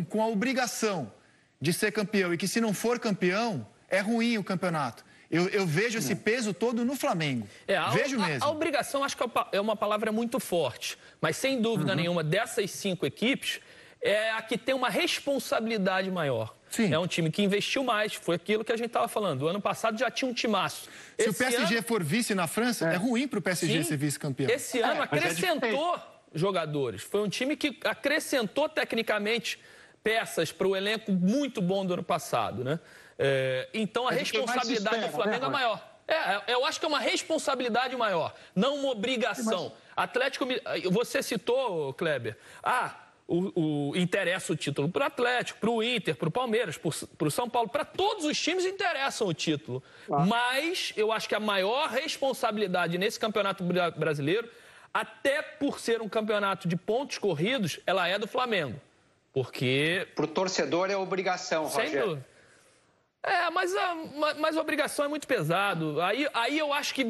com a obrigação de ser campeão e que se não for campeão, é ruim o campeonato. Eu vejo esse peso todo no Flamengo. Vejo mesmo. A obrigação acho que é uma palavra muito forte, mas sem dúvida nenhuma, dessas 5 equipes, é a que tem uma responsabilidade maior. Sim. É um time que investiu mais, foi aquilo que a gente estava falando. O ano passado já tinha um timaço. Se o PSG for vice na França, é ruim para o PSG ser vice-campeão. Esse ano acrescentou jogadores. Foi um time que acrescentou tecnicamente peças para o elenco muito bom do ano passado, né? Então a responsabilidade do Flamengo é maior. Eu acho que é uma responsabilidade maior, não uma obrigação. Atlético, você citou, Kleber, interessa o título para o Atlético, para o Inter, para o Palmeiras, para o São Paulo, para todos os times interessam o título. Mas eu acho que a maior responsabilidade nesse campeonato brasileiro, até por ser um campeonato de pontos corridos, ela é do Flamengo. Porque... Para o torcedor é obrigação, Rogério. Mas a obrigação é muito pesado. Aí eu acho que...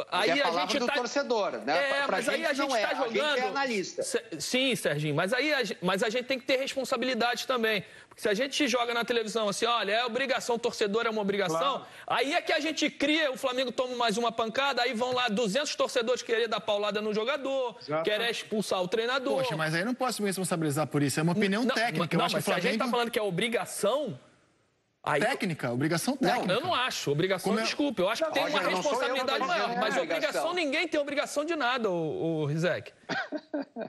Aí é a palavra do torcedor, né? Mas aí a gente está jogando... A gente é analista. Sim, Serginho, mas a gente tem que ter responsabilidade também. Porque se a gente joga na televisão assim, olha, é obrigação, torcedor é uma obrigação, aí é que a gente cria, o Flamengo toma mais uma pancada, aí vão lá 200 torcedores querer dar paulada no jogador, querer expulsar o treinador. Poxa, mas aí não posso me responsabilizar por isso, é uma opinião técnica. Não, mas se a gente está falando que é obrigação... Obrigação técnica. Não, eu não acho. Obrigação, desculpa. Eu acho que tem uma responsabilidade maior. Mas obrigação, ninguém tem obrigação de nada, o Rizek.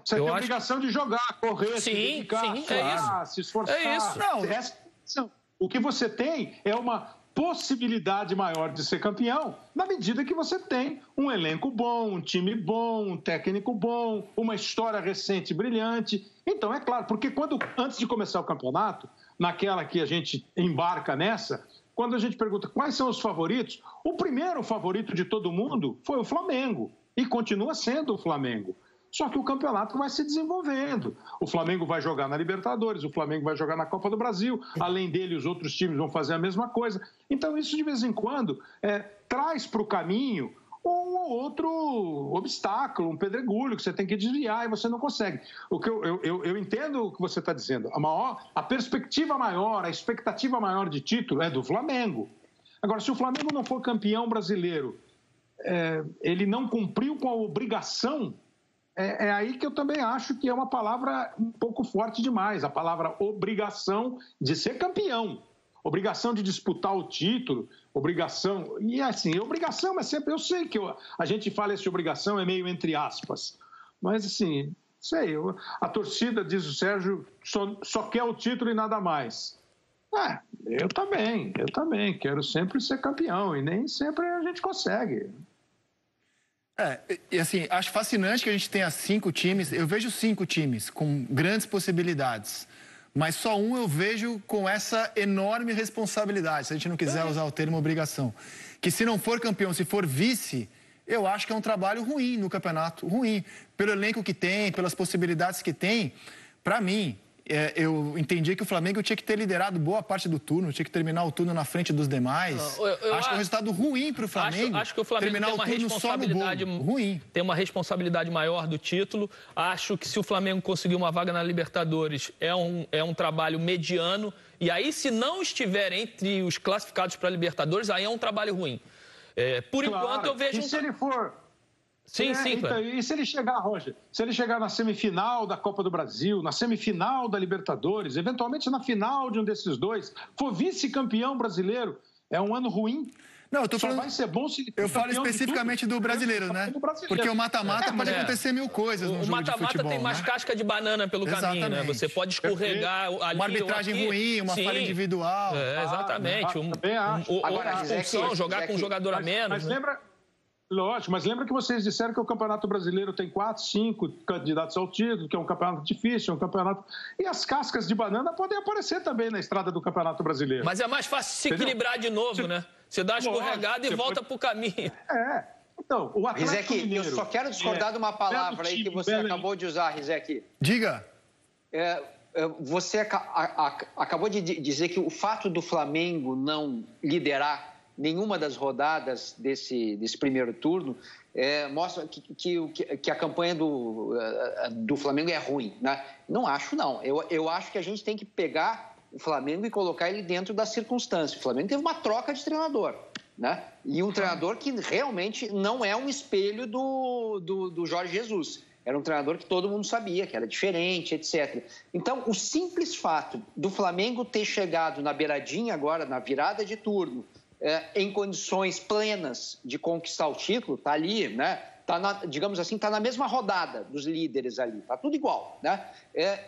Você tem obrigação de jogar, correr, se dedicar, se esforçar. É isso. Não. O que você tem é uma possibilidade maior de ser campeão na medida que você tem um elenco bom, um time bom, um técnico bom, uma história recente brilhante. Então, é claro, porque antes de começar o campeonato, naquela que a gente embarca nessa, quando a gente pergunta quais são os favoritos, o primeiro favorito de todo mundo foi o Flamengo e continua sendo o Flamengo. Só que o campeonato vai se desenvolvendo. O Flamengo vai jogar na Libertadores, o Flamengo vai jogar na Copa do Brasil, além dele os outros times vão fazer a mesma coisa. Então isso de vez em quando traz para o caminho um ou outro obstáculo, um pedregulho que você tem que desviar e você não consegue. O que eu entendo o que você está dizendo. A perspectiva maior, a expectativa maior de título é do Flamengo. Agora, se o Flamengo não for campeão brasileiro, ele não cumpriu com a obrigação, é aí que eu também acho que é uma palavra um pouco forte demais, a palavra obrigação de ser campeão. Obrigação de disputar o título, obrigação... E assim, obrigação é sempre... Eu sei que a gente fala essa obrigação é meio entre aspas, mas assim, a torcida, diz o Sérgio, só quer o título e nada mais. Eu também quero sempre ser campeão e nem sempre a gente consegue. E assim, acho fascinante que a gente tenha 5 times, eu vejo 5 times com grandes possibilidades. Mas só um eu vejo com essa enorme responsabilidade, se a gente não quiser usar o termo obrigação. Que se não for campeão, se for vice, eu acho que é um trabalho ruim no campeonato, ruim. Pelo elenco que tem, pelas possibilidades que tem, para mim, eu entendi que o Flamengo tinha que ter liderado boa parte do turno, tinha que terminar o turno na frente dos demais. Acho que é um resultado ruim para o Flamengo. Acho que o Flamengo tem uma responsabilidade ruim. Tem uma responsabilidade maior do título. Acho que se o Flamengo conseguir uma vaga na Libertadores é um trabalho mediano. E aí, se não estiver entre os classificados para a Libertadores, aí é um trabalho ruim. Por enquanto, eu vejo... E se ele for... Sim, então, e se ele chegar, Roger, se ele chegar na semifinal da Copa do Brasil, na semifinal da Libertadores, eventualmente na final de um desses dois, for vice-campeão brasileiro, é um ano ruim? Não, eu tô falando... vai ser bom se eu falo especificamente do brasileiro, né? Porque o mata-mata pode acontecer mil coisas no jogo de futebol. O mata-mata tem mais casca de banana pelo caminho, né? Você pode escorregar ali, uma arbitragem ruim, uma falha individual. Exatamente. Agora, jogar com um jogador a menos. Mas lembra... Lógico, mas lembra que vocês disseram que o Campeonato Brasileiro tem 4, 5 candidatos ao título, que é um campeonato difícil, é um campeonato... E as cascas de banana podem aparecer também na estrada do Campeonato Brasileiro. Mas é mais fácil se equilibrar de novo, né? Você dá uma escorregada e volta pro caminho. Então, o Atlético Rizek, Mineiro... eu só quero discordar de uma palavra aí que você acabou de usar, Rizek. Diga. Você acabou de dizer que o fato do Flamengo não liderar nenhuma das rodadas desse primeiro turno mostra que a campanha do Flamengo é ruim, né? Não acho, não. Eu acho que a gente tem que pegar o Flamengo e colocar ele dentro das circunstâncias. O Flamengo teve uma troca de treinador, né? E um treinador que realmente não é um espelho do Jorge Jesus. Era um treinador que todo mundo sabia, que era diferente, etc. Então, o simples fato do Flamengo ter chegado na beiradinha agora, na virada de turno, em condições plenas de conquistar o título, está ali, né? Digamos assim, está na mesma rodada dos líderes ali, está tudo igual, né?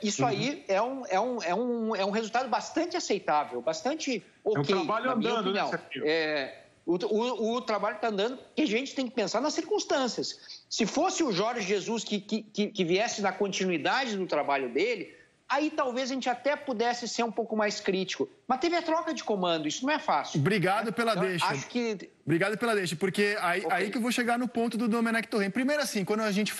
Isso aí é um resultado bastante aceitável, bastante ok. É um trabalho andando, né? O trabalho está andando e a gente tem que pensar nas circunstâncias. Se fosse o Jorge Jesus que viesse na continuidade do trabalho dele, aí talvez a gente até pudesse ser um pouco mais crítico. Mas teve a troca de comando, isso não é fácil. Obrigado pela deixa. Acho que... Obrigado pela deixa, porque aí que eu vou chegar no ponto do Domenech Torrent. Primeiro assim, quando a gente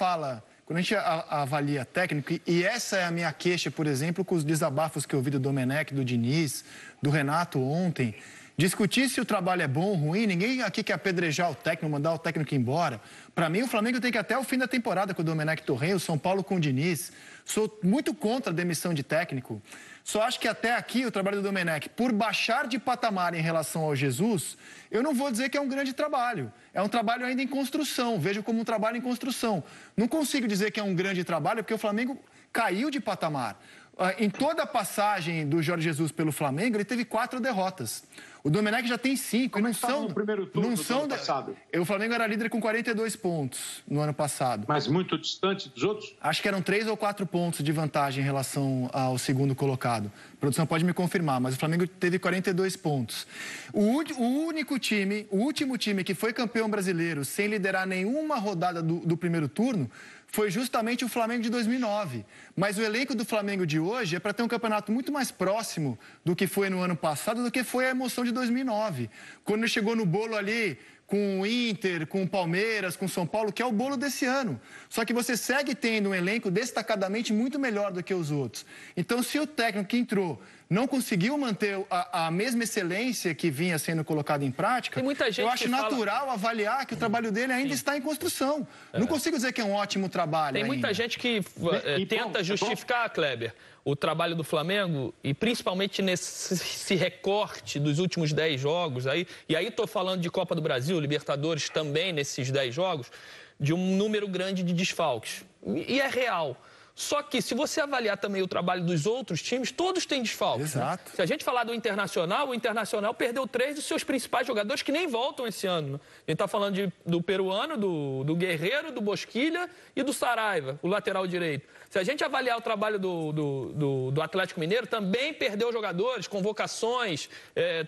avalia técnico, e essa é a minha queixa, por exemplo, com os desabafos que eu ouvi do Domenech, do Diniz, do Renato ontem, discutir se o trabalho é bom ou ruim, ninguém aqui quer apedrejar o técnico, mandar o técnico embora. Para mim, o Flamengo tem que ir até o fim da temporada com o Domenech Torrent, o São Paulo com o Diniz. Sou muito contra a demissão de técnico. Só acho que até aqui o trabalho do Domenech, por baixar de patamar em relação ao Jesus, eu não vou dizer que é um grande trabalho. É um trabalho ainda em construção, vejo como um trabalho em construção. Não consigo dizer que é um grande trabalho, porque o Flamengo caiu de patamar. Em toda a passagem do Jorge Jesus pelo Flamengo, ele teve 4 derrotas. O Domenech já tem 5. Como estava no primeiro turno do ano passado? O Flamengo era líder com 42 pontos no ano passado. Mas muito distante dos outros? Acho que eram 3 ou 4 pontos de vantagem em relação ao segundo colocado. A produção pode me confirmar, mas o Flamengo teve 42 pontos. O último time que foi campeão brasileiro sem liderar nenhuma rodada do primeiro turno foi justamente o Flamengo de 2009. Mas o elenco do Flamengo de hoje é para ter um campeonato muito mais próximo do que foi no ano passado, do que foi a emoção de 2009. Quando ele chegou no bolo ali com o Inter, com o Palmeiras, com o São Paulo, que é o bolo desse ano. Só que você segue tendo um elenco destacadamente muito melhor do que os outros. Então, se o técnico que entrou não conseguiu manter a mesma excelência que vinha sendo colocada em prática, eu acho natural avaliar que o trabalho dele ainda está em construção. Não consigo dizer que é um ótimo trabalho. Tem muita gente que tenta justificar, Kleber, o trabalho do Flamengo, e principalmente nesse recorte dos últimos 10 jogos, e aí estou falando de Copa do Brasil, Libertadores também nesses 10 jogos, de um número grande de desfalques. E é real. Só que, se você avaliar também o trabalho dos outros times, todos têm desfalques. Exato. Né? Se a gente falar do Internacional, o Internacional perdeu 3 dos seus principais jogadores que nem voltam esse ano. Né? A gente está falando do peruano, do Guerreiro, do Bosquilha e do Saraiva, o lateral direito. Se a gente avaliar o trabalho do Atlético Mineiro, também perdeu jogadores, convocações,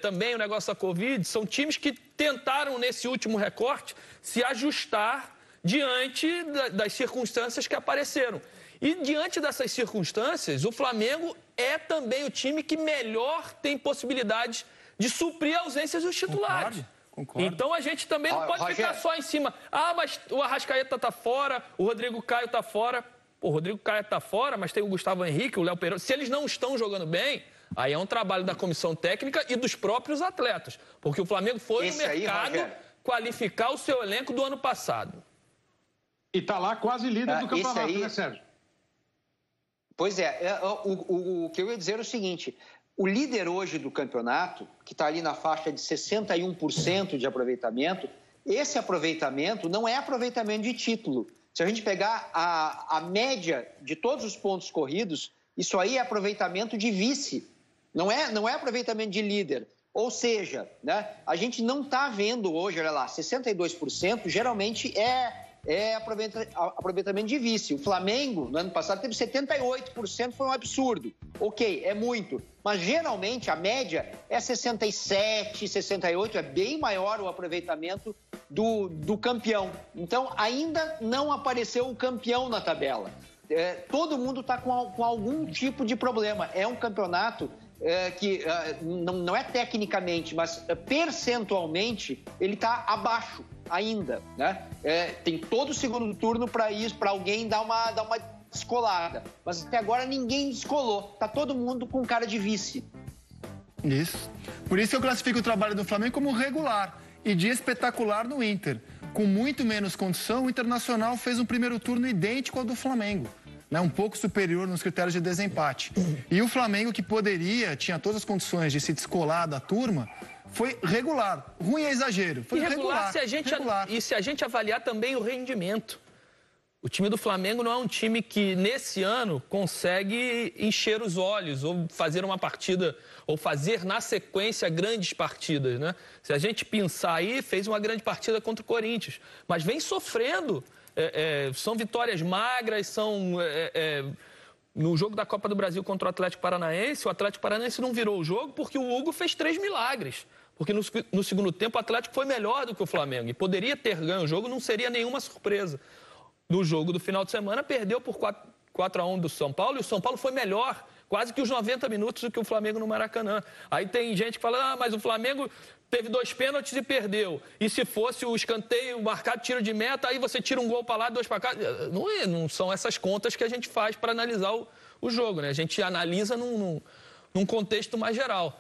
também o negócio da Covid. São times que tentaram, nesse último recorte, se ajustar diante das circunstâncias que apareceram. E diante dessas circunstâncias, o Flamengo é também o time que melhor tem possibilidades de suprir a ausência dos titulares. Concordo. Então a gente também não pode ficar só em cima. Ah, mas o Arrascaeta tá fora, o Rodrigo Caio tá fora. Pô, o Rodrigo Caio tá fora, mas tem o Gustavo Henrique, o Léo Pereira. Se eles não estão jogando bem, aí é um trabalho da comissão técnica e dos próprios atletas. Porque o Flamengo foi no mercado qualificar o seu elenco do ano passado. E tá lá quase líder do campeonato, né, Sérgio? Pois é, o que eu ia dizer é o seguinte, o líder hoje do campeonato, que está ali na faixa de 61% de aproveitamento, esse aproveitamento não é aproveitamento de título. Se a gente pegar a média de todos os pontos corridos, isso aí é aproveitamento de vice, não é aproveitamento de líder. Ou seja, né, a gente não está vendo hoje, olha lá, 62% geralmente é aproveitamento de vice. O Flamengo, no ano passado, teve 78%, foi um absurdo. Ok, é muito. Mas, geralmente, a média é 67%, 68%, é bem maior o aproveitamento do campeão. Então, ainda não apareceu o campeão na tabela. Todo mundo está com algum tipo de problema. É um campeonato que não é tecnicamente, mas percentualmente, ele está abaixo ainda, né? Tem todo o segundo turno para alguém dar uma descolada. Mas até agora ninguém descolou. Tá todo mundo com cara de vice. Isso. Por isso eu classifico o trabalho do Flamengo como regular e de espetacular no Inter. Com muito menos condição, o Internacional fez um primeiro turno idêntico ao do Flamengo, né? Um pouco superior nos critérios de desempate. E o Flamengo, que tinha todas as condições de se descolar da turma, foi regular. Ruim é exagero, foi regular. E se a gente avaliar também o rendimento. O time do Flamengo não é um time que, nesse ano, consegue encher os olhos ou fazer uma partida, ou fazer na sequência grandes partidas, né? Se a gente pensar aí, fez uma grande partida contra o Corinthians, mas vem sofrendo. São vitórias magras, no jogo da Copa do Brasil contra o Atlético Paranaense, o Atlético Paranaense não virou o jogo porque o Hugo fez 3 milagres. Porque no segundo tempo o Atlético foi melhor do que o Flamengo e poderia ter ganho o jogo, não seria nenhuma surpresa. No jogo do final de semana, perdeu por 4-1 do São Paulo, e o São Paulo foi melhor, quase que os 90 minutos do que o Flamengo no Maracanã. Aí tem gente que fala, mas o Flamengo teve 2 pênaltis e perdeu. E se fosse o escanteio, marcado tiro de meta, aí você tira um gol para lá, 2 para cá. Não são essas contas que a gente faz para analisar o jogo, né? A gente analisa num contexto mais geral.